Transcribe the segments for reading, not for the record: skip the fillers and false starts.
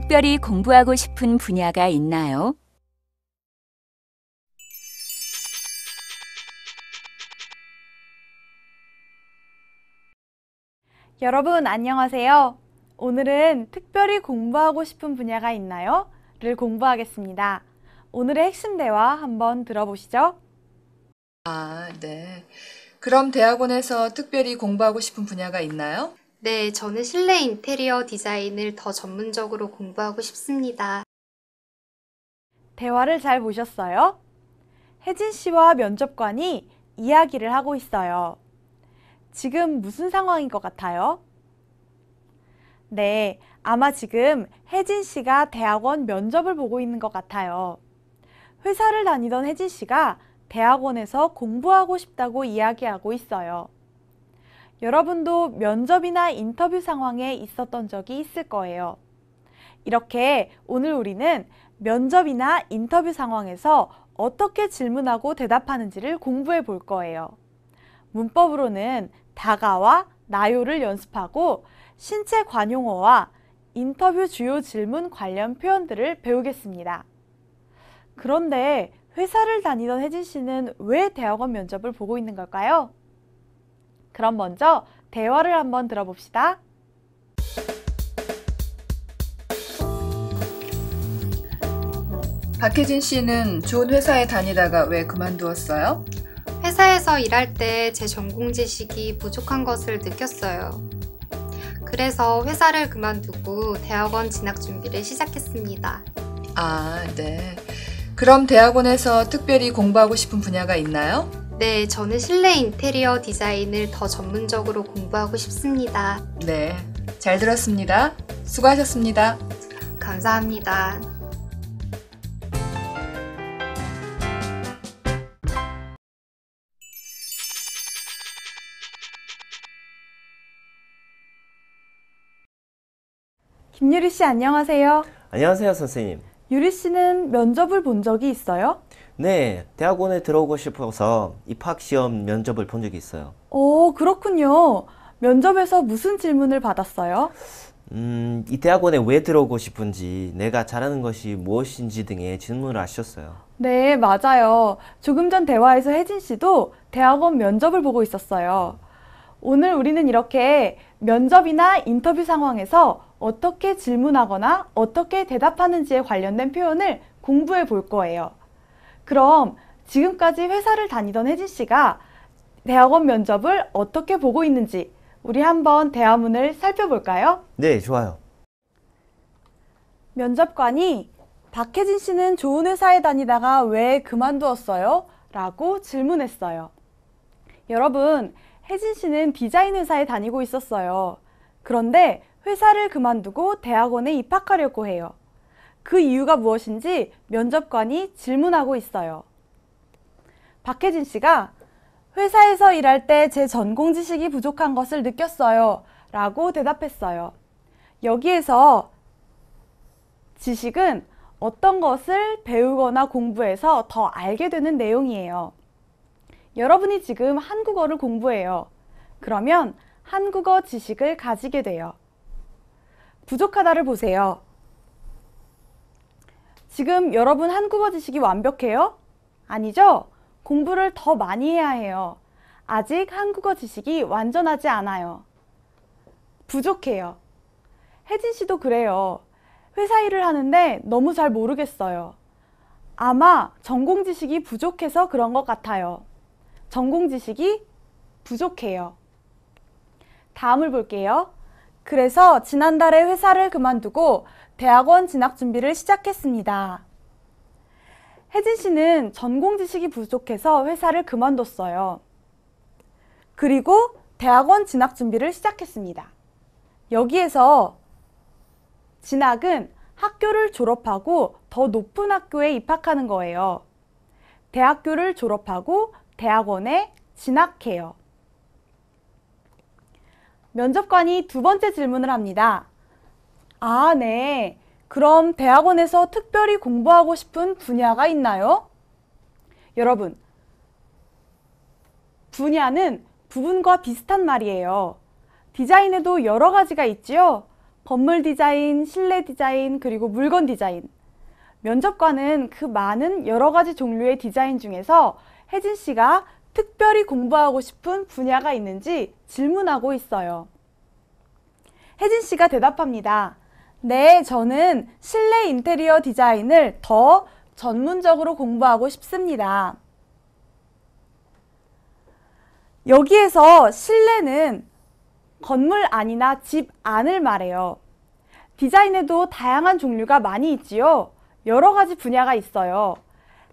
특별히 공부하고 싶은 분야가 있나요? 여러분 안녕하세요. 오늘은 특별히 공부하고 싶은 분야가 있나요? 를 공부하겠습니다. 오늘의 핵심 대화 한번 들어보시죠. 네. 그럼 대학원에서 특별히 공부하고 싶은 분야가 있나요? 네, 저는 실내 인테리어 디자인을 더 전문적으로 공부하고 싶습니다. 대화를 잘 보셨어요? 혜진 씨와 면접관이 이야기를 하고 있어요. 지금 무슨 상황인 것 같아요? 네, 아마 지금 혜진 씨가 대학원 면접을 보고 있는 것 같아요. 회사를 다니던 혜진 씨가 대학원에서 공부하고 싶다고 이야기하고 있어요. 여러분도 면접이나 인터뷰 상황에 있었던 적이 있을 거예요. 이렇게 오늘 우리는 면접이나 인터뷰 상황에서 어떻게 질문하고 대답하는지를 공부해 볼 거예요. 문법으로는 다가와 나요를 연습하고 신체 관용어와 인터뷰 주요 질문 관련 표현들을 배우겠습니다. 그런데 회사를 다니던 혜진 씨는 왜 대학원 면접을 보고 있는 걸까요? 그럼 먼저 대화를 한번 들어봅시다. 박혜진 씨는 좋은 회사에 다니다가 왜 그만두었어요? 회사에서 일할 때 제 전공 지식이 부족한 것을 느꼈어요. 그래서 회사를 그만두고 대학원 진학 준비를 시작했습니다. 네. 그럼 대학원에서 특별히 공부하고 싶은 분야가 있나요? 네, 저는 실내 인테리어 디자인을 더 전문적으로 공부하고 싶습니다. 네. 잘 들었습니다. 수고하셨습니다. 감사합니다. 김유리 씨 안녕하세요. 안녕하세요, 선생님. 유리 씨는 면접을 본 적이 있어요? 네, 대학원에 들어오고 싶어서 입학시험 면접을 본 적이 있어요. 오, 그렇군요. 면접에서 무슨 질문을 받았어요? 이 대학원에 왜 들어오고 싶은지, 내가 잘하는 것이 무엇인지 등의 질문을 하셨어요. 네, 맞아요. 조금 전 대화에서 혜진 씨도 대학원 면접을 보고 있었어요. 오늘 우리는 이렇게 면접이나 인터뷰 상황에서 어떻게 질문하거나 어떻게 대답하는지에 관련된 표현을 공부해 볼 거예요. 그럼 지금까지 회사를 다니던 혜진 씨가 대학원 면접을 어떻게 보고 있는지 우리 한번 대화문을 살펴볼까요? 네, 좋아요. 면접관이 박혜진 씨는 좋은 회사에 다니다가 왜 그만두었어요? 라고 질문했어요. 여러분, 혜진 씨는 디자인 회사에 다니고 있었어요. 그런데 회사를 그만두고 대학원에 입학하려고 해요. 그 이유가 무엇인지 면접관이 질문하고 있어요. 박혜진 씨가 회사에서 일할 때 제 전공 지식이 부족한 것을 느꼈어요. 라고 대답했어요. 여기에서 지식은 어떤 것을 배우거나 공부해서 더 알게 되는 내용이에요. 여러분이 지금 한국어를 공부해요. 그러면 한국어 지식을 가지게 돼요. 부족하다를 보세요. 지금 여러분 한국어 지식이 완벽해요? 아니죠? 공부를 더 많이 해야 해요. 아직 한국어 지식이 완전하지 않아요. 부족해요. 혜진 씨도 그래요. 회사 일을 하는데 너무 잘 모르겠어요. 아마 전공 지식이 부족해서 그런 것 같아요. 전공 지식이 부족해요. 다음을 볼게요. 그래서 지난달에 회사를 그만두고 대학원 진학 준비를 시작했습니다. 혜진 씨는 전공 지식이 부족해서 회사를 그만뒀어요. 그리고 대학원 진학 준비를 시작했습니다. 여기에서 진학은 학교를 졸업하고 더 높은 학교에 입학하는 거예요. 대학교를 졸업하고 대학원에 진학해요. 면접관이 두 번째 질문을 합니다. 네. 그럼 대학원에서 특별히 공부하고 싶은 분야가 있나요? 여러분, 분야는 부분과 비슷한 말이에요. 디자인에도 여러 가지가 있지요? 건물 디자인, 실내 디자인, 그리고 물건 디자인. 면접관은 그 많은 여러 가지 종류의 디자인 중에서 혜진 씨가 특별히 공부하고 싶은 분야가 있는지 질문하고 있어요. 혜진 씨가 대답합니다. 네, 저는 실내 인테리어 디자인을 더 전문적으로 공부하고 싶습니다. 여기에서 실내는 건물 안이나 집 안을 말해요. 디자인에도 다양한 종류가 많이 있지요. 여러 가지 분야가 있어요.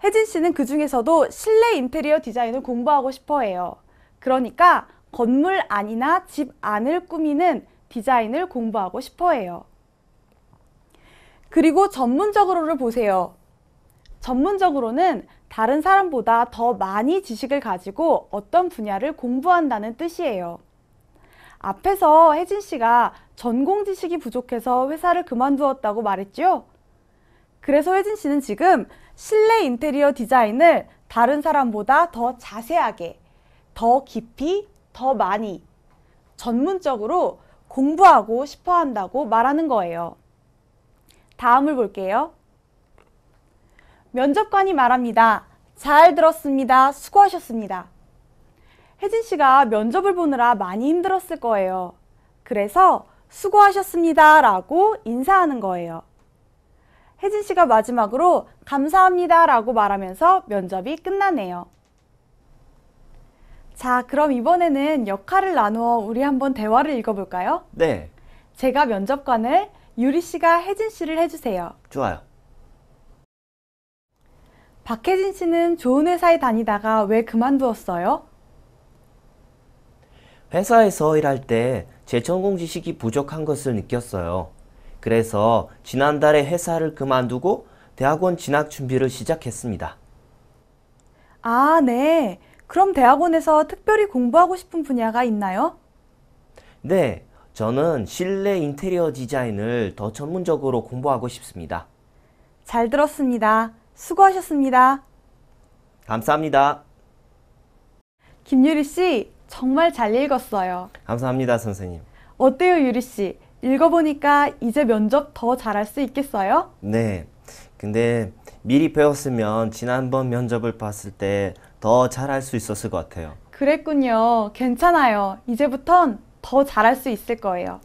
혜진 씨는 그 중에서도 실내 인테리어 디자인을 공부하고 싶어 해요. 그러니까 건물 안이나 집 안을 꾸미는 디자인을 공부하고 싶어 해요. 그리고 전문적으로를 보세요. 전문적으로는 다른 사람보다 더 많이 지식을 가지고 어떤 분야를 공부한다는 뜻이에요. 앞에서 혜진 씨가 전공 지식이 부족해서 회사를 그만두었다고 말했죠? 그래서 혜진 씨는 지금 실내 인테리어 디자인을 다른 사람보다 더 자세하게, 더 깊이, 더 많이, 전문적으로 공부하고 싶어 한다고 말하는 거예요. 다음을 볼게요. 면접관이 말합니다. 잘 들었습니다. 수고하셨습니다. 혜진 씨가 면접을 보느라 많이 힘들었을 거예요. 그래서 수고하셨습니다 라고 인사하는 거예요. 혜진 씨가 마지막으로 감사합니다 라고 말하면서 면접이 끝나네요. 자, 그럼 이번에는 역할을 나누어 우리 한번 대화를 읽어볼까요? 네, 제가 면접관을, 유리 씨가 혜진 씨를 해주세요. 좋아요. 박혜진 씨는 좋은 회사에 다니다가 왜 그만두었어요? 회사에서 일할 때 제 전공 지식이 부족한 것을 느꼈어요. 그래서 지난달에 회사를 그만두고 대학원 진학 준비를 시작했습니다. 아, 네. 그럼 대학원에서 특별히 공부하고 싶은 분야가 있나요? 네, 저는 실내 인테리어 디자인을 더 전문적으로 공부하고 싶습니다. 잘 들었습니다. 수고하셨습니다. 감사합니다. 김유리 씨, 정말 잘 읽었어요. 감사합니다, 선생님. 어때요, 유리 씨? 읽어보니까 이제 면접 더 잘할 수 있겠어요? 네, 근데 미리 배웠으면 지난번 면접을 봤을 때 더 잘할 수 있었을 것 같아요. 그랬군요. 괜찮아요. 이제부턴 더 잘할 수 있을 거예요.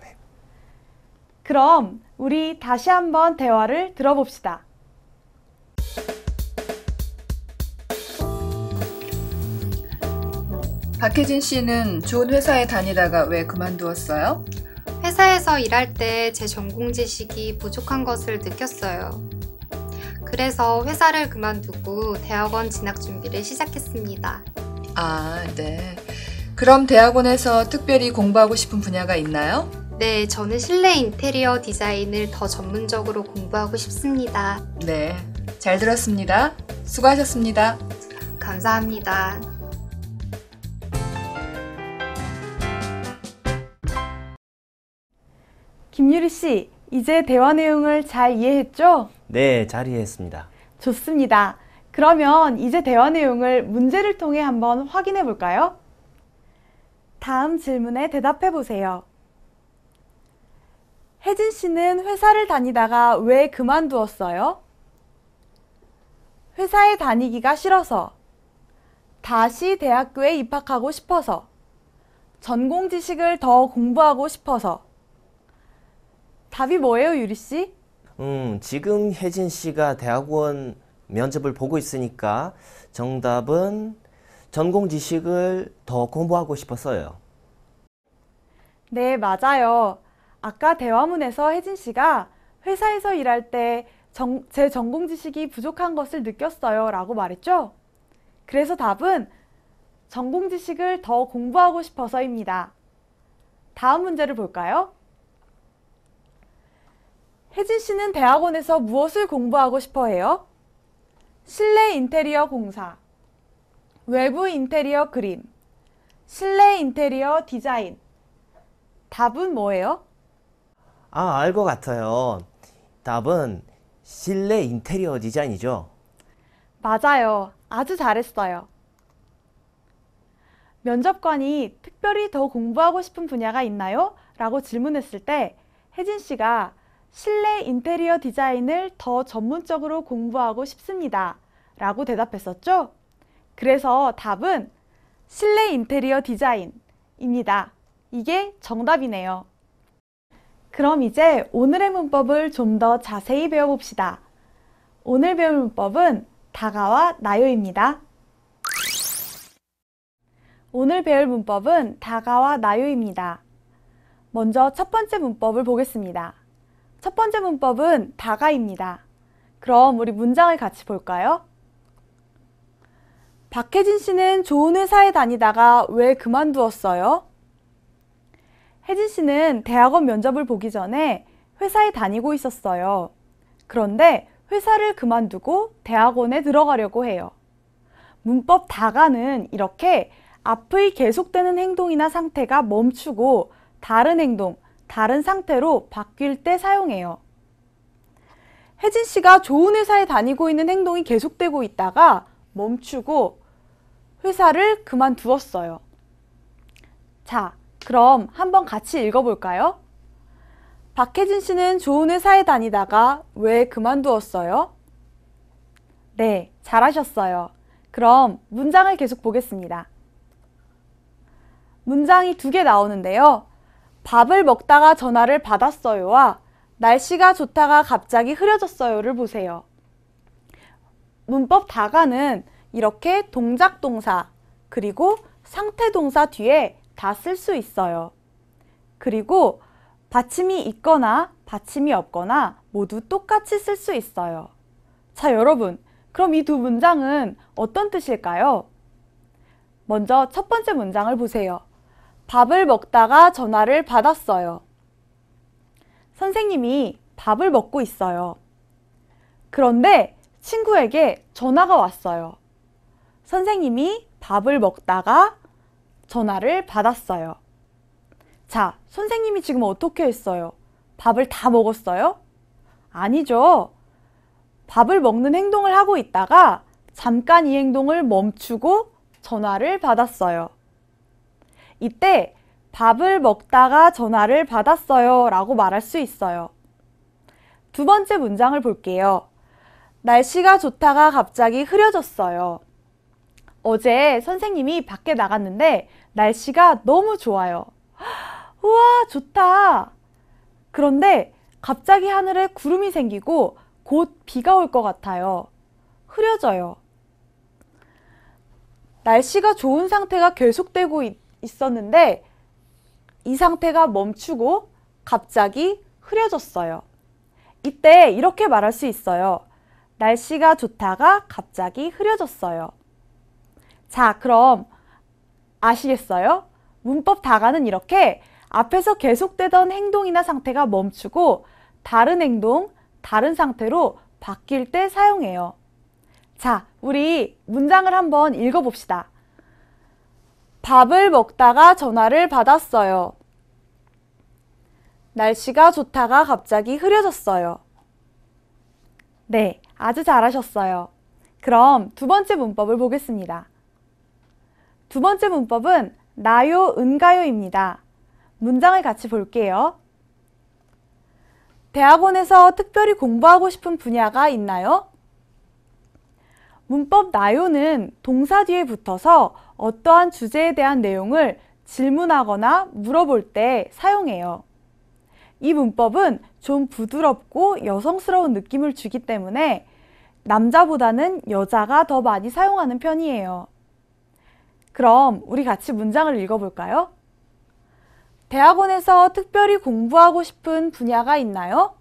그럼 우리 다시 한번 대화를 들어봅시다. 박혜진 씨는 좋은 회사에 다니다가 왜 그만두었어요? 회사에서 일할 때 제 전공 지식이 부족한 것을 느꼈어요. 그래서 회사를 그만두고 대학원 진학 준비를 시작했습니다. 아, 네. 그럼 대학원에서 특별히 공부하고 싶은 분야가 있나요? 네, 저는 실내 인테리어 디자인을 더 전문적으로 공부하고 싶습니다. 네. 잘 들었습니다. 수고하셨습니다. 감사합니다. 김유리 씨, 이제 대화 내용을 잘 이해했죠? 네, 잘 이해했습니다. 좋습니다. 그러면 이제 대화 내용을 문제를 통해 한번 확인해 볼까요? 다음 질문에 대답해 보세요. 혜진 씨는 회사를 다니다가 왜 그만두었어요? 회사에 다니기가 싫어서, 다시 대학교에 입학하고 싶어서, 전공 지식을 더 공부하고 싶어서. 답이 뭐예요, 유리 씨? 지금 혜진 씨가 대학원 면접을 보고 있으니까 정답은 전공 지식을 더 공부하고 싶었어요. 네, 맞아요. 아까 대화문에서 혜진 씨가 회사에서 일할 때 제 전공 지식이 부족한 것을 느꼈어요 라고 말했죠? 그래서 답은 전공 지식을 더 공부하고 싶어서입니다. 다음 문제를 볼까요? 혜진 씨는 대학원에서 무엇을 공부하고 싶어 해요? 실내 인테리어 공사, 외부 인테리어 그림, 실내 인테리어 디자인. 답은 뭐예요? 아, 알 것 같아요. 답은 실내 인테리어 디자인이죠. 맞아요. 아주 잘했어요. 면접관이 특별히 더 공부하고 싶은 분야가 있나요? 라고 질문했을 때 혜진 씨가 실내 인테리어 디자인을 더 전문적으로 공부하고 싶습니다. 라고 대답했었죠? 그래서 답은 실내 인테리어 디자인입니다. 이게 정답이네요. 그럼 이제 오늘의 문법을 좀 더 자세히 배워봅시다. 오늘 배울 문법은 다가와 나요입니다. 오늘 배울 문법은 다가와 나요입니다. 먼저 첫 번째 문법을 보겠습니다. 첫 번째 문법은 다가입니다. 그럼 우리 문장을 같이 볼까요? 박혜진 씨는 좋은 회사에 다니다가 왜 그만두었어요? 혜진 씨는 대학원 면접을 보기 전에 회사에 다니고 있었어요. 그런데 회사를 그만두고 대학원에 들어가려고 해요. 문법 다가는 이렇게 앞의 계속되는 행동이나 상태가 멈추고 다른 행동, 다른 상태로 바뀔 때 사용해요. 혜진 씨가 좋은 회사에 다니고 있는 행동이 계속되고 있다가 멈추고 회사를 그만두었어요. 자, 그럼 한번 같이 읽어볼까요? 박혜진 씨는 좋은 회사에 다니다가 왜 그만두었어요? 네, 잘하셨어요. 그럼 문장을 계속 보겠습니다. 문장이 두 개 나오는데요. 밥을 먹다가 전화를 받았어요와 날씨가 좋다가 갑자기 흐려졌어요를 보세요. 문법 다가는 이렇게 동작 동사 그리고 상태 동사 뒤에 다 쓸 수 있어요. 그리고 받침이 있거나 받침이 없거나 모두 똑같이 쓸 수 있어요. 자, 여러분, 그럼 이 두 문장은 어떤 뜻일까요? 먼저 첫 번째 문장을 보세요. 밥을 먹다가 전화를 받았어요. 선생님이 밥을 먹고 있어요. 그런데 친구에게 전화가 왔어요. 선생님이 밥을 먹다가 전화를 받았어요. 자, 선생님이 지금 어떻게 했어요? 밥을 다 먹었어요? 아니죠. 밥을 먹는 행동을 하고 있다가 잠깐 이 행동을 멈추고 전화를 받았어요. 이때 밥을 먹다가 전화를 받았어요 라고 말할 수 있어요. 두 번째 문장을 볼게요. 날씨가 좋다가 갑자기 흐려졌어요. 어제 선생님이 밖에 나갔는데 날씨가 너무 좋아요. 우와, 좋다. 그런데 갑자기 하늘에 구름이 생기고 곧 비가 올 것 같아요. 흐려져요. 날씨가 좋은 상태가 계속되고 있었는데 이 상태가 멈추고 갑자기 흐려졌어요. 이때 이렇게 말할 수 있어요. 날씨가 좋다가 갑자기 흐려졌어요. 자, 그럼 아시겠어요? 문법 다가는 이렇게 앞에서 계속되던 행동이나 상태가 멈추고 다른 행동, 다른 상태로 바뀔 때 사용해요. 자, 우리 문장을 한번 읽어봅시다. 밥을 먹다가 전화를 받았어요. 날씨가 좋다가 갑자기 흐려졌어요. 네, 아주 잘하셨어요. 그럼 두 번째 문법을 보겠습니다. 두 번째 문법은 나요, 은가요입니다. 문장을 같이 볼게요. 대학원에서 특별히 공부하고 싶은 분야가 있나요? 문법 나요는 동사 뒤에 붙어서 어떠한 주제에 대한 내용을 질문하거나 물어볼 때 사용해요. 이 문법은 좀 부드럽고 여성스러운 느낌을 주기 때문에 남자보다는 여자가 더 많이 사용하는 편이에요. 그럼 우리 같이 문장을 읽어볼까요? 대학원에서 특별히 공부하고 싶은 분야가 있나요?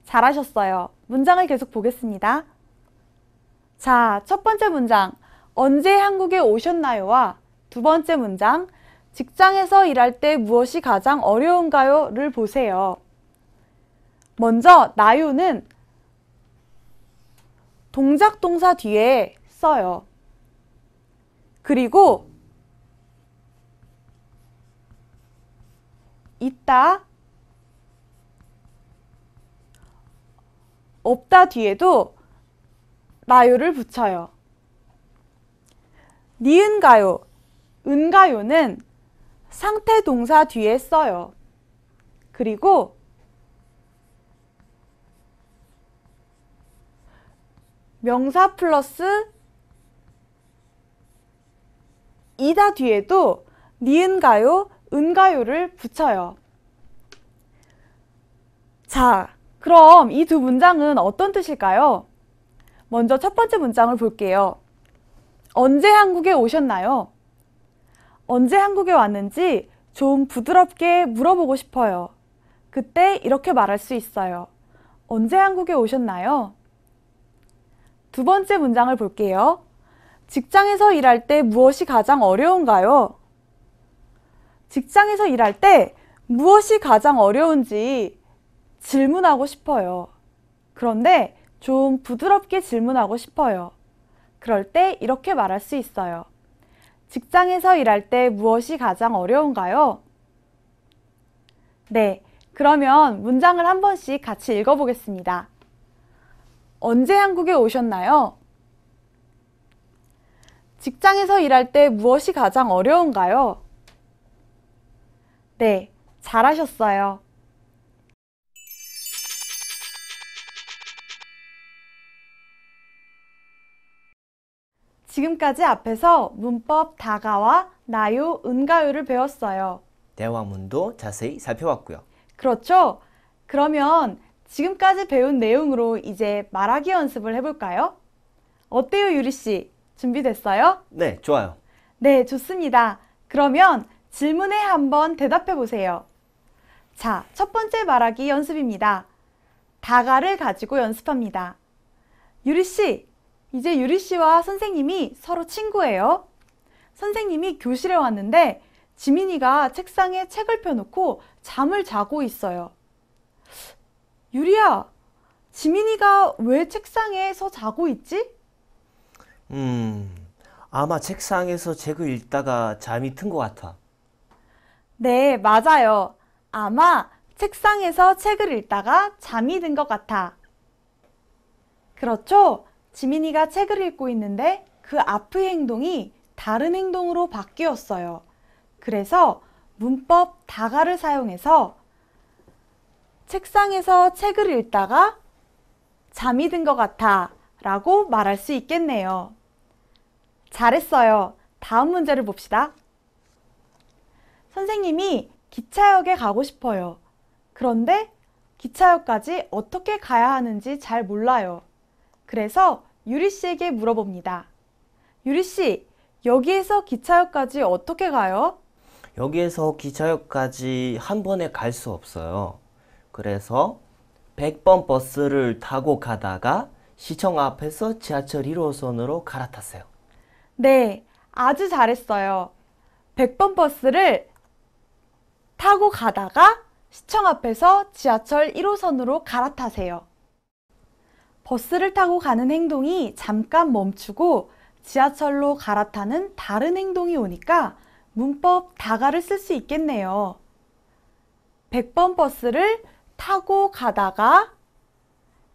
잘하셨어요. 문장을 계속 보겠습니다. 자, 첫 번째 문장, 언제 한국에 오셨나요?와 두 번째 문장, 직장에서 일할 때 무엇이 가장 어려운가요?를 보세요. 먼저 나요는 동작 동사 뒤에 써요. 그리고 있다, 없다 뒤에도 나요를 붙여요. 니은가요, 은가요는 상태 동사 뒤에 써요. 그리고 명사 플러스 이다 뒤에도 니은가요, 은가요를 붙여요. 자, 그럼 이 두 문장은 어떤 뜻일까요? 먼저 첫 번째 문장을 볼게요. 언제 한국에 오셨나요? 언제 한국에 왔는지 좀 부드럽게 물어보고 싶어요. 그때 이렇게 말할 수 있어요. 언제 한국에 오셨나요? 두 번째 문장을 볼게요. 직장에서 일할 때 무엇이 가장 어려운가요? 직장에서 일할 때 무엇이 가장 어려운지 질문하고 싶어요. 그런데 좀 부드럽게 질문하고 싶어요. 그럴 때 이렇게 말할 수 있어요. 직장에서 일할 때 무엇이 가장 어려운가요? 네, 그러면 문장을 한 번씩 같이 읽어보겠습니다. 언제 한국에 오셨나요? 직장에서 일할 때 무엇이 가장 어려운가요? 네, 잘하셨어요. 지금까지 앞에서 문법 다가와 나요, 은가요를 배웠어요. 대화문도 자세히 살펴봤고요. 그렇죠? 그러면 지금까지 배운 내용으로 이제 말하기 연습을 해볼까요? 어때요, 유리 씨? 준비됐어요? 네, 좋아요. 네, 좋습니다. 그러면 질문에 한번 대답해 보세요. 자, 첫 번째 말하기 연습입니다. 다가를 가지고 연습합니다. 유리 씨, 이제 유리 씨와 선생님이 서로 친구예요. 선생님이 교실에 왔는데 지민이가 책상에 책을 펴놓고 잠을 자고 있어요. 유리야, 지민이가 왜 책상에서 자고 있지? 아마 책상에서 책을 읽다가 잠이 든 것 같아. 네, 맞아요. 아마 책상에서 책을 읽다가 잠이 든 것 같아. 그렇죠? 지민이가 책을 읽고 있는데 그 앞의 행동이 다른 행동으로 바뀌었어요. 그래서 문법 다가를 사용해서 책상에서 책을 읽다가 잠이 든 것 같아 라고 말할 수 있겠네요. 잘했어요. 다음 문제를 봅시다. 선생님이 기차역에 가고 싶어요. 그런데 기차역까지 어떻게 가야 하는지 잘 몰라요. 그래서 유리 씨에게 물어봅니다. 유리 씨, 여기에서 기차역까지 어떻게 가요? 여기에서 기차역까지 한 번에 갈 수 없어요. 그래서 100번 버스를 타고 가다가 시청 앞에서 지하철 1호선으로 갈아탔어요. 네, 아주 잘했어요. 100번 버스를 타고 가다가 시청 앞에서 지하철 1호선으로 갈아타세요. 버스를 타고 가는 행동이 잠깐 멈추고 지하철로 갈아타는 다른 행동이 오니까 문법 다가를 쓸 수 있겠네요. 100번 버스를 타고 가다가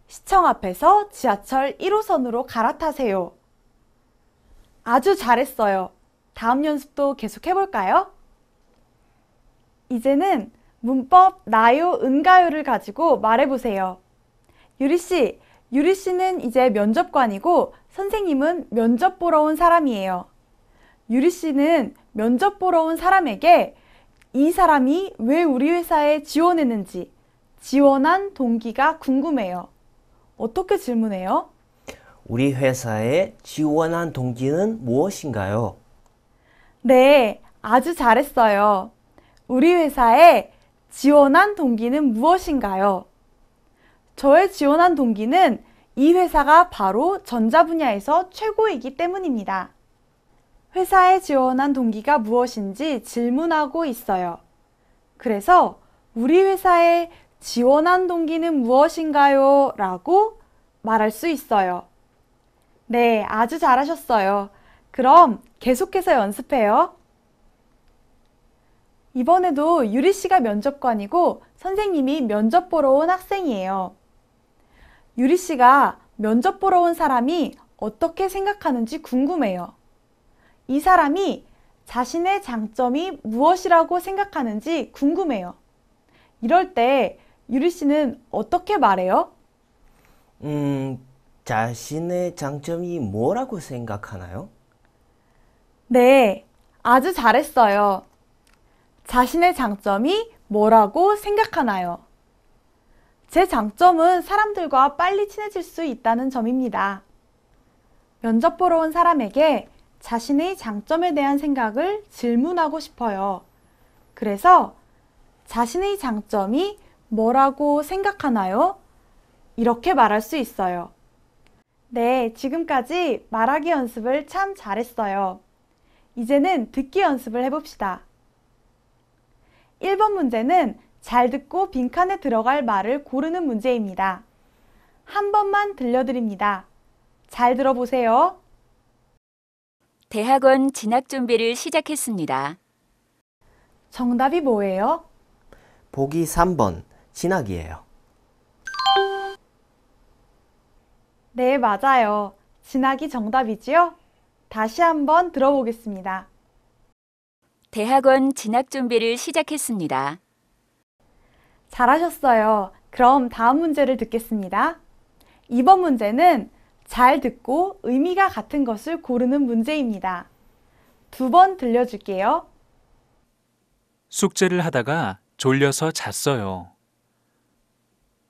시청 앞에서 지하철 1호선으로 갈아타세요. 아주 잘했어요. 다음 연습도 계속 해볼까요? 이제는 문법 나요, 은가요를 가지고 말해보세요. 유리씨, 유리씨는 이제 면접관이고 선생님은 면접 보러 온 사람이에요. 유리씨는 면접 보러 온 사람에게 이 사람이 왜 우리 회사에 지원했는지 지원한 동기가 궁금해요. 어떻게 질문해요? 우리 회사에 지원한 동기는 무엇인가요? 네, 아주 잘했어요. 우리 회사에 지원한 동기는 무엇인가요? 저의 지원한 동기는 이 회사가 바로 전자 분야에서 최고이기 때문입니다. 회사에 지원한 동기가 무엇인지 질문하고 있어요. 그래서 우리 회사에 지원한 동기는 무엇인가요? 라고 말할 수 있어요. 네, 아주 잘하셨어요. 그럼 계속해서 연습해요. 이번에도 유리 씨가 면접관이고 선생님이 면접 보러 온 학생이에요. 유리 씨가 면접 보러 온 사람이 어떻게 생각하는지 궁금해요. 이 사람이 자신의 장점이 무엇이라고 생각하는지 궁금해요. 이럴 때 유리 씨는 어떻게 말해요? 자신의 장점이 뭐라고 생각하나요? 네, 아주 잘했어요. 자신의 장점이 뭐라고 생각하나요? 제 장점은 사람들과 빨리 친해질 수 있다는 점입니다. 면접 보러 온 사람에게 자신의 장점에 대한 생각을 질문하고 싶어요. 그래서 자신의 장점이 뭐라고 생각하나요? 이렇게 말할 수 있어요. 네, 지금까지 말하기 연습을 참 잘했어요. 이제는 듣기 연습을 해봅시다. 1번 문제는 잘 듣고 빈칸에 들어갈 말을 고르는 문제입니다. 한 번만 들려드립니다. 잘 들어보세요. 대학원 진학 준비를 시작했습니다. 정답이 뭐예요? 보기 3번, 진학이에요. 네, 맞아요. 진학이 정답이지요? 다시 한번 들어보겠습니다. 대학원 진학 준비를 시작했습니다. 잘하셨어요. 그럼 다음 문제를 듣겠습니다. 2번 문제는 잘 듣고 의미가 같은 것을 고르는 문제입니다. 2번 들려줄게요. 숙제를 하다가 졸려서 잤어요.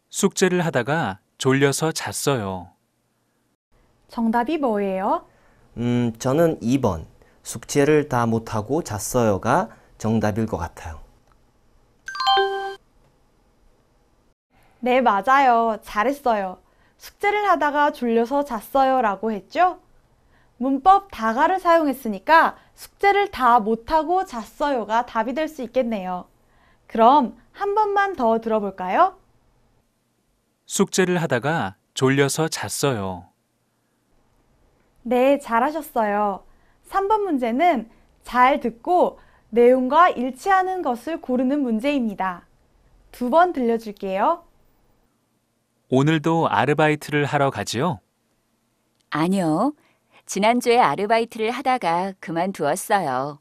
숙제를 하다가 졸려서 잤어요. 정답이 뭐예요? 저는 2번, 숙제를 다 못하고 잤어요가 정답일 것 같아요. 네, 맞아요. 잘했어요. 숙제를 하다가 졸려서 잤어요 라고 했죠? 문법 다가를 사용했으니까 숙제를 다 못하고 잤어요가 답이 될 수 있겠네요. 그럼 한 번만 더 들어볼까요? 숙제를 하다가 졸려서 잤어요. 네, 잘하셨어요. 3번 문제는 잘 듣고 내용과 일치하는 것을 고르는 문제입니다. 2번 들려줄게요. 오늘도 아르바이트를 하러 가지요? 아니요. 지난주에 아르바이트를 하다가 그만두었어요.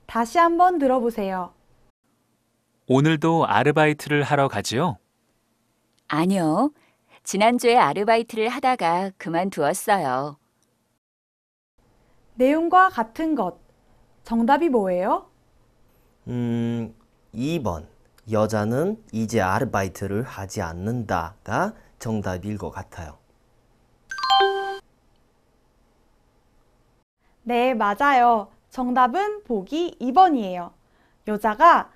다시 한번 들어보세요. 오늘도 아르바이트를 하러 가지요? 아니요. 지난주에 아르바이트를 하다가 그만두었어요. 내용과 같은 것. 정답이 뭐예요? 2번, 여자는 이제 아르바이트를 하지 않는다가 정답일 것 같아요. 네, 맞아요. 정답은 보기 2번이에요. 여자가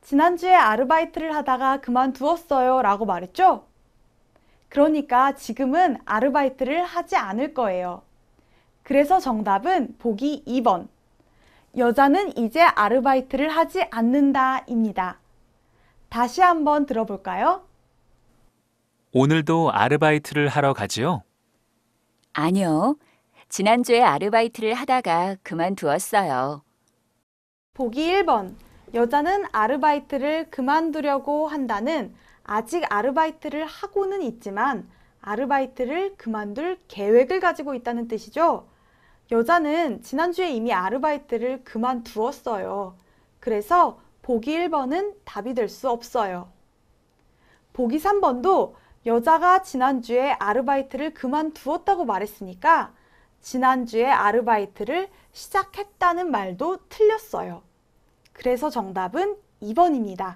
지난주에 아르바이트를 하다가 그만두었어요 라고 말했죠? 그러니까 지금은 아르바이트를 하지 않을 거예요. 그래서 정답은 보기 2번. 여자는 이제 아르바이트를 하지 않는다 입니다. 다시 한번 들어볼까요? 오늘도 아르바이트를 하러 가지요? 아니요. 지난주에 아르바이트를 하다가 그만두었어요. 보기 1번. 여자는 아르바이트를 그만두려고 한다는 아직 아르바이트를 하고는 있지만 아르바이트를 그만둘 계획을 가지고 있다는 뜻이죠. 여자는 지난주에 이미 아르바이트를 그만두었어요. 그래서 보기 1번은 답이 될 수 없어요. 보기 3번도 여자가 지난주에 아르바이트를 그만두었다고 말했으니까 지난주에 아르바이트를 시작했다는 말도 틀렸어요. 그래서 정답은 2번입니다.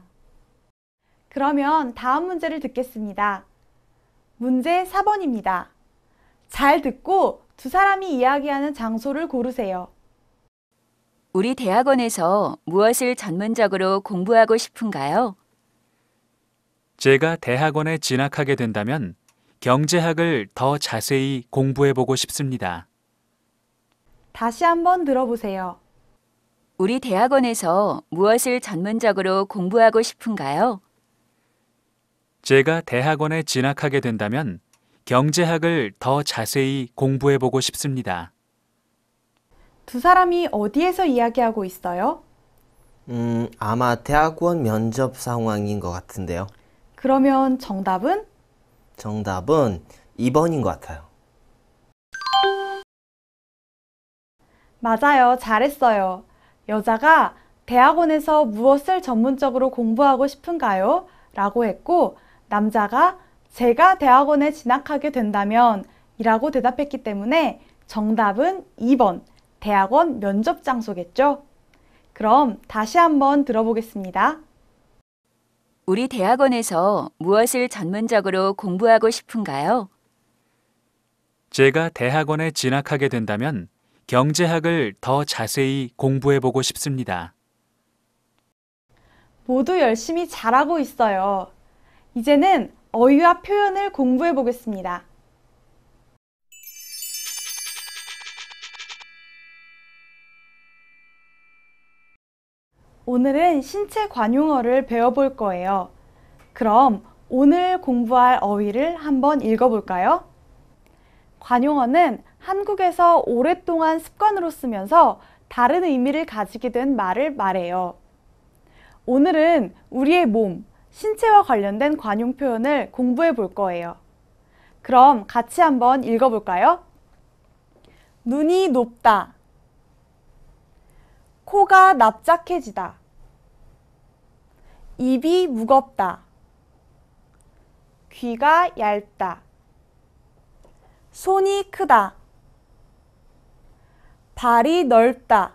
그러면 다음 문제를 듣겠습니다. 문제 4번입니다. 잘 듣고 두 사람이 이야기하는 장소를 고르세요. 우리 대학원에서 무엇을 전문적으로 공부하고 싶은가요? 제가 대학원에 진학하게 된다면 경제학을 더 자세히 공부해 보고 싶습니다. 다시 한번 들어보세요. 우리 대학원에서 무엇을 전문적으로 공부하고 싶은가요? 제가 대학원에 진학하게 된다면 경제학을 더 자세히 공부해 보고 싶습니다. 두 사람이 어디에서 이야기하고 있어요? 아마 대학원 면접 상황인 것 같은데요. 그러면 정답은? 정답은 2번인 것 같아요. 맞아요. 잘했어요. 여자가 대학원에서 무엇을 전문적으로 공부하고 싶은가요? 라고 했고, 남자가 제가 대학원에 진학하게 된다면 이라고 대답했기 때문에 정답은 2번, 대학원 면접 장소겠죠? 그럼 다시 한번 들어보겠습니다. 우리 대학원에서 무엇을 전문적으로 공부하고 싶은가요? 제가 대학원에 진학하게 된다면 경제학을 더 자세히 공부해 보고 싶습니다. 모두 열심히 잘하고 있어요. 이제는 어휘와 표현을 공부해 보겠습니다. 오늘은 신체 관용어를 배워볼 거예요. 그럼 오늘 공부할 어휘를 한번 읽어볼까요? 관용어는 한국에서 오랫동안 습관으로 쓰면서 다른 의미를 가지게 된 말을 말해요. 오늘은 우리의 몸, 신체와 관련된 관용 표현을 공부해 볼 거예요. 그럼 같이 한번 읽어볼까요? 눈이 높다. 코가 납작해지다. 입이 무겁다. 귀가 얇다. 손이 크다. 발이 넓다.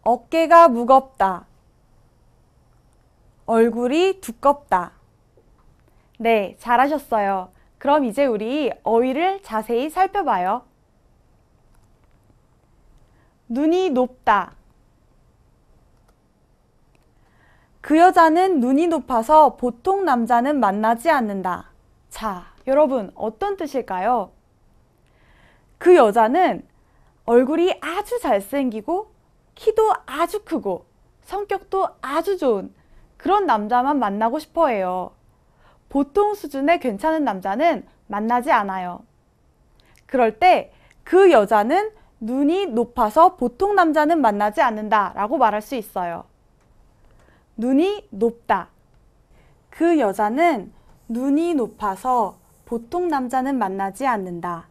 어깨가 무겁다. 얼굴이 두껍다. 네, 잘하셨어요. 그럼 이제 우리 어휘를 자세히 살펴봐요. 눈이 높다. 그 여자는 눈이 높아서 보통 남자는 만나지 않는다. 자, 여러분 어떤 뜻일까요? 그 여자는 얼굴이 아주 잘생기고 키도 아주 크고 성격도 아주 좋은 그런 남자만 만나고 싶어 해요. 보통 수준의 괜찮은 남자는 만나지 않아요. 그럴 때 그 여자는 눈이 높아서 보통 남자는 만나지 않는다 라고 말할 수 있어요. 눈이 높다. 그 여자는 눈이 높아서 보통 남자는 만나지 않는다.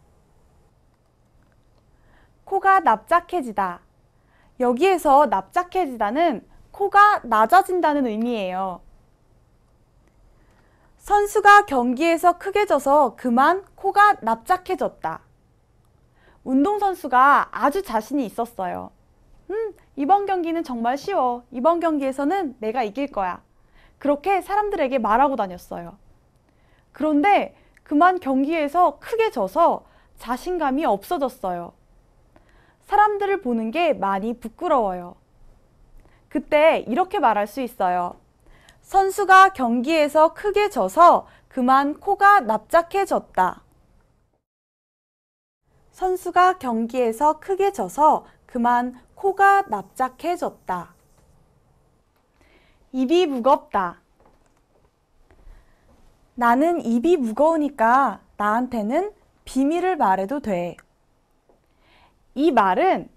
코가 납작해지다. 여기에서 납작해지다는 코가 낮아진다는 의미예요. 선수가 경기에서 크게 져서 그만 코가 납작해졌다. 운동선수가 아주 자신이 있었어요. 이번 경기는 정말 쉬워. 이번 경기에서는 내가 이길 거야. 그렇게 사람들에게 말하고 다녔어요. 그런데 그만 경기에서 크게 져서 자신감이 없어졌어요. 사람들을 보는 게 많이 부끄러워요. 그때 이렇게 말할 수 있어요. 선수가 경기에서 크게 져서 그만 코가 납작해졌다. 선수가 경기에서 크게 져서 그만 코가 납작해졌다. 입이 무겁다. 나는 입이 무거우니까 나한테는 비밀을 말해도 돼. 이 말은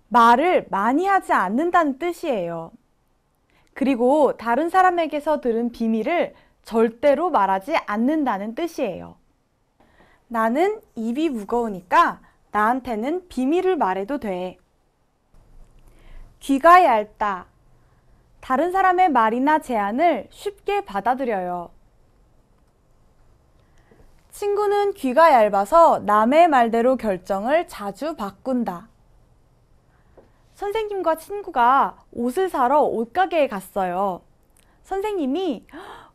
말을 많이 하지 않는다는 뜻이에요. 그리고 다른 사람에게서 들은 비밀을 절대로 말하지 않는다는 뜻이에요. 나는 입이 무거우니까 나한테는 비밀을 말해도 돼. 귀가 얇다. 다른 사람의 말이나 제안을 쉽게 받아들여요. 친구는 귀가 얇아서 남의 말대로 결정을 자주 바꾼다. 선생님과 친구가 옷을 사러 옷가게에 갔어요. 선생님이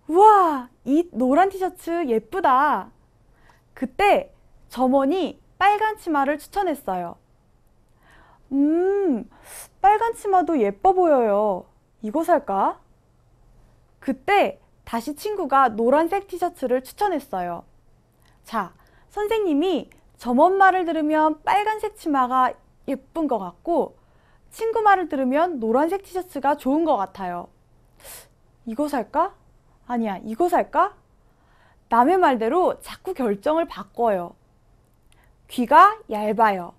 우와, 이 노란 티셔츠 예쁘다. 그때 점원이 빨간 치마를 추천했어요. 빨간 치마도 예뻐 보여요. 이거 살까? 그때 다시 친구가 노란색 티셔츠를 추천했어요. 자, 선생님이 점원 말을 들으면 빨간색 치마가 예쁜 것 같고 친구 말을 들으면 노란색 티셔츠가 좋은 것 같아요. 이거 살까? 아니야, 이거 살까? 남의 말대로 자꾸 결정을 바꿔요. 귀가 얇아요.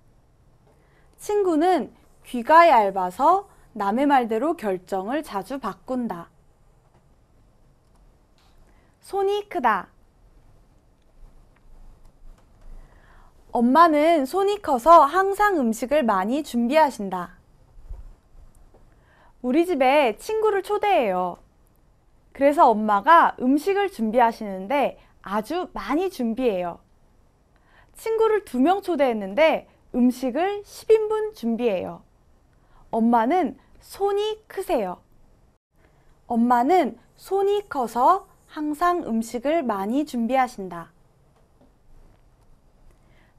친구는 귀가 얇아서 남의 말대로 결정을 자주 바꾼다. 손이 크다. 엄마는 손이 커서 항상 음식을 많이 준비하신다. 우리 집에 친구를 초대해요. 그래서 엄마가 음식을 준비하시는데 아주 많이 준비해요. 친구를 2명 초대했는데 음식을 10인분 준비해요. 엄마는 손이 크세요. 엄마는 손이 커서 항상 음식을 많이 준비하신다.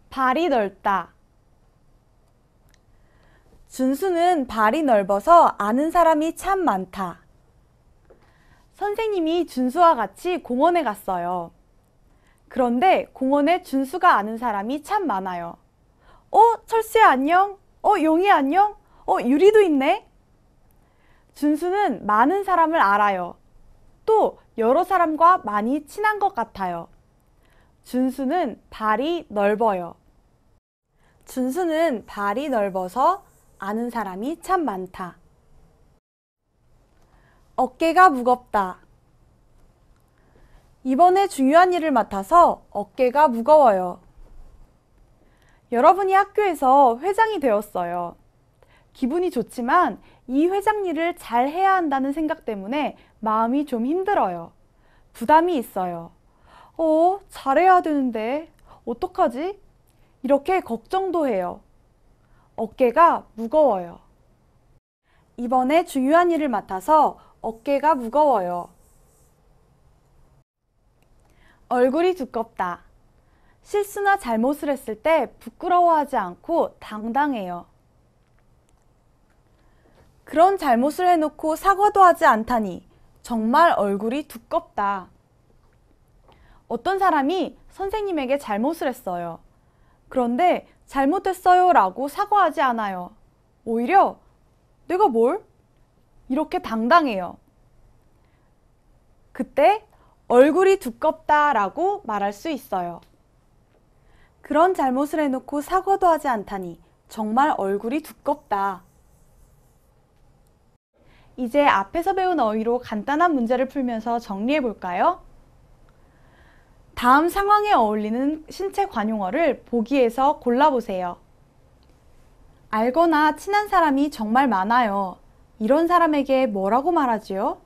발이 넓다. 준수는 발이 넓어서 아는 사람이 참 많다. 선생님이 준수와 같이 공원에 갔어요. 그런데 공원에 준수가 아는 사람이 참 많아요. 철수야 안녕? 용이 안녕? 유리도 있네? 준수는 많은 사람을 알아요. 또 여러 사람과 많이 친한 것 같아요. 준수는 발이 넓어요. 준수는 발이 넓어서 아는 사람이 참 많다. 어깨가 무겁다. 이번에 중요한 일을 맡아서 어깨가 무거워요. 여러분이 학교에서 회장이 되었어요. 기분이 좋지만 이 회장 일을 잘 해야 한다는 생각 때문에 마음이 좀 힘들어요. 부담이 있어요. 잘해야 되는데 어떡하지? 이렇게 걱정도 해요. 어깨가 무거워요. 이번에 중요한 일을 맡아서 어깨가 무거워요. 얼굴이 두껍다. 실수나 잘못을 했을 때 부끄러워하지 않고 당당해요. 그런 잘못을 해놓고 사과도 하지 않다니 정말 얼굴이 두껍다. 어떤 사람이 선생님에게 잘못을 했어요. 그런데 잘못했어요 라고 사과하지 않아요. 오히려 내가 뭘? 이렇게 당당해요. 그때 얼굴이 두껍다 라고 말할 수 있어요. 그런 잘못을 해놓고 사과도 하지 않다니 정말 얼굴이 두껍다. 이제 앞에서 배운 어휘로 간단한 문제를 풀면서 정리해 볼까요? 다음 상황에 어울리는 신체 관용어를 보기에서 골라보세요. 알거나 친한 사람이 정말 많아요. 이런 사람에게 뭐라고 말하지요?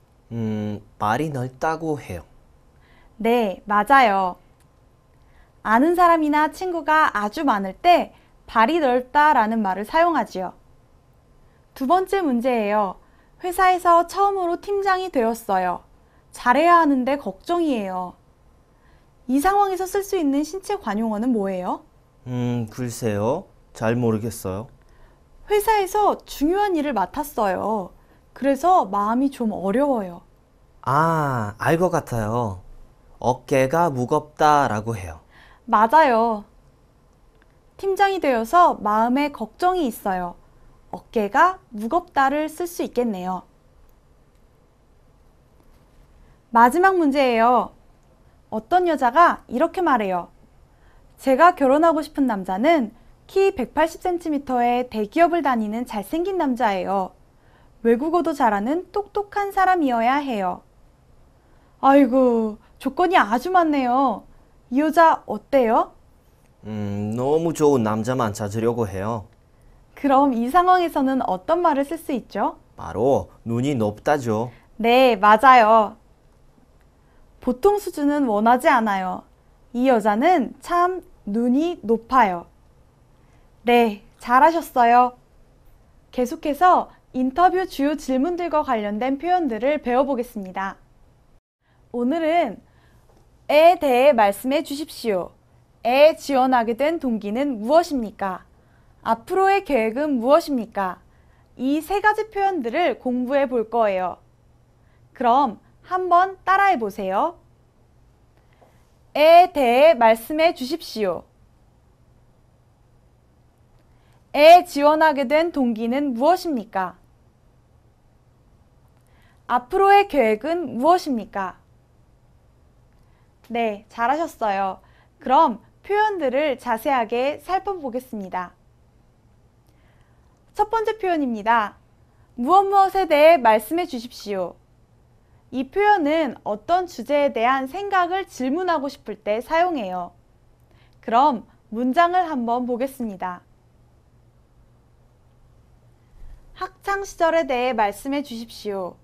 발이 넓다고 해요. 네, 맞아요. 아는 사람이나 친구가 아주 많을 때 발이 넓다라는 말을 사용하지요. 2번째 문제예요. 회사에서 처음으로 팀장이 되었어요. 잘해야 하는데 걱정이에요. 이 상황에서 쓸 수 있는 신체 관용어는 뭐예요? 글쎄요. 잘 모르겠어요. 회사에서 중요한 일을 맡았어요. 그래서 마음이 좀 어려워요. 알 것 같아요. 어깨가 무겁다라고 해요. 맞아요. 팀장이 되어서 마음에 걱정이 있어요. 어깨가 무겁다를 쓸 수 있겠네요. 마지막 문제예요. 어떤 여자가 이렇게 말해요. 제가 결혼하고 싶은 남자는 키 180cm의 대기업을 다니는 잘생긴 남자예요. 외국어도 잘하는 똑똑한 사람이어야 해요. 아이고, 조건이 아주 많네요. 이 여자 어때요? 너무 좋은 남자만 찾으려고 해요. 그럼 이 상황에서는 어떤 말을 쓸 수 있죠? 바로 눈이 높다죠. 네, 맞아요. 보통 수준은 원하지 않아요. 이 여자는 참 눈이 높아요. 네, 잘하셨어요. 계속해서 인터뷰 주요 질문들과 관련된 표현들을 배워보겠습니다. 오늘은 에 대해 말씀해 주십시오. 에 지원하게 된 동기는 무엇입니까? 앞으로의 계획은 무엇입니까? 이 3가지 표현들을 공부해 볼 거예요. 그럼 한번 따라해 보세요. 에 대해 말씀해 주십시오. 에 지원하게 된 동기는 무엇입니까? 앞으로의 계획은 무엇입니까? 네, 잘하셨어요. 그럼 표현들을 자세하게 살펴보겠습니다. 첫 번째 표현입니다. 무엇에 대해 말씀해 주십시오. 이 표현은 어떤 주제에 대한 생각을 질문하고 싶을 때 사용해요. 그럼 문장을 한번 보겠습니다. 학창 시절에 대해 말씀해 주십시오.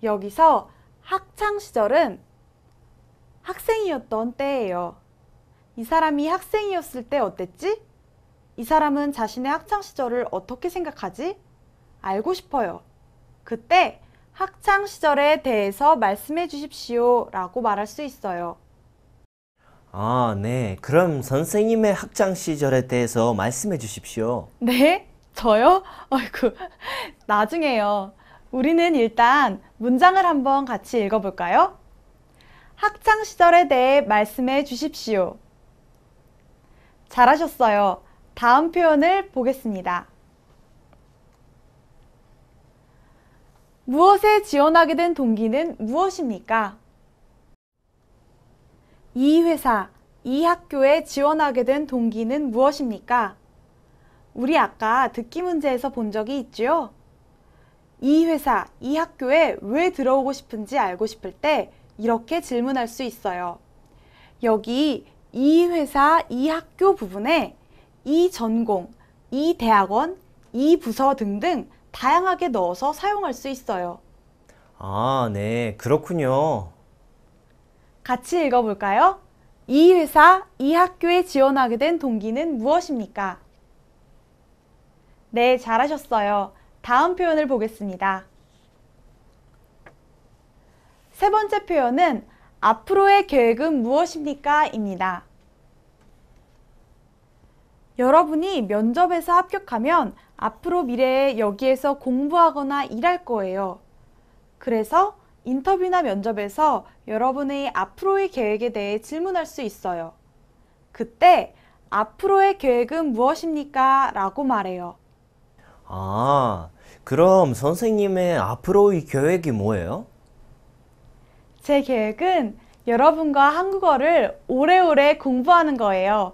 여기서 학창 시절은 학생이었던 때예요. 이 사람이 학생이었을 때 어땠지? 이 사람은 자신의 학창 시절을 어떻게 생각하지? 알고 싶어요. 그때 학창 시절에 대해서 말씀해 주십시오 라고 말할 수 있어요. 아, 네. 그럼 선생님의 학창 시절에 대해서 말씀해 주십시오. 네? 저요? 아이고, 나중에요. 우리는 일단 문장을 한번 같이 읽어볼까요? 학창 시절에 대해 말씀해 주십시오. 잘하셨어요. 다음 표현을 보겠습니다. 무엇에 지원하게 된 동기는 무엇입니까? 이 회사, 이 학교에 지원하게 된 동기는 무엇입니까? 우리 아까 듣기 문제에서 본 적이 있지요? 이 회사, 이 학교에 왜 들어오고 싶은지 알고 싶을 때 이렇게 질문할 수 있어요. 여기 이 회사, 이 학교 부분에 이 전공, 이 대학원, 이 부서 등등 다양하게 넣어서 사용할 수 있어요. 아, 네. 그렇군요. 같이 읽어볼까요? 이 회사, 이 학교에 지원하게 된 동기는 무엇입니까? 네, 잘하셨어요. 다음 표현을 보겠습니다. 세 번째 표현은 앞으로의 계획은 무엇입니까? 입니다. 여러분이 면접에서 합격하면 앞으로 미래에 여기에서 공부하거나 일할 거예요. 그래서 인터뷰나 면접에서 여러분의 앞으로의 계획에 대해 질문할 수 있어요. 그때 앞으로의 계획은 무엇입니까? 라고 말해요. 아, 그럼 선생님의 앞으로의 계획이 뭐예요? 제 계획은 여러분과 한국어를 오래오래 공부하는 거예요.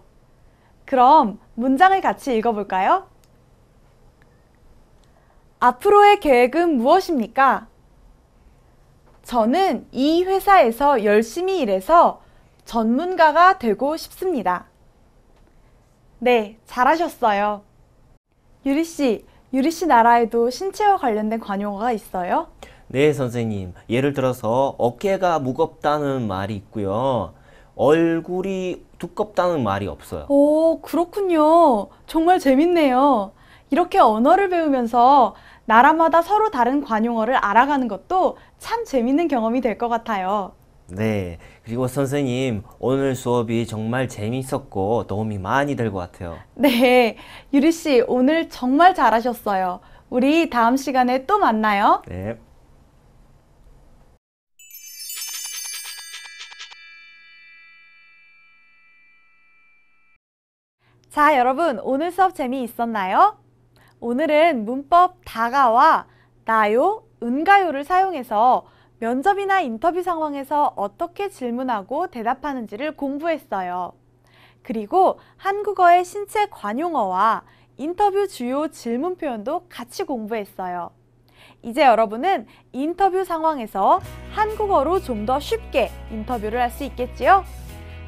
그럼 문장을 같이 읽어볼까요? 앞으로의 계획은 무엇입니까? 저는 이 회사에서 열심히 일해서 전문가가 되고 싶습니다. 네, 잘하셨어요. 유리 씨 나라에도 신체와 관련된 관용어가 있어요? 네, 선생님. 예를 들어서 어깨가 무겁다는 말이 있고요. 얼굴이 두껍다는 말이 없어요. 오, 그렇군요. 정말 재밌네요. 이렇게 언어를 배우면서 나라마다 서로 다른 관용어를 알아가는 것도 참 재밌는 경험이 될 것 같아요. 네. 그리고 선생님, 오늘 수업이 정말 재밌었고 도움이 많이 될 것 같아요. 네, 유리 씨 오늘 정말 잘하셨어요. 우리 다음 시간에 또 만나요. 네. 자, 여러분 오늘 수업 재미있었나요? 오늘은 문법 다가와 나요, 은가요를 사용해서 면접이나 인터뷰 상황에서 어떻게 질문하고 대답하는지를 공부했어요. 그리고 한국어의 신체 관용어와 인터뷰 주요 질문 표현도 같이 공부했어요. 이제 여러분은 인터뷰 상황에서 한국어로 좀 더 쉽게 인터뷰를 할 수 있겠지요?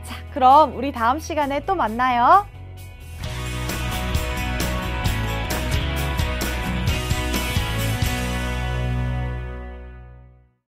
자, 그럼 우리 다음 시간에 또 만나요.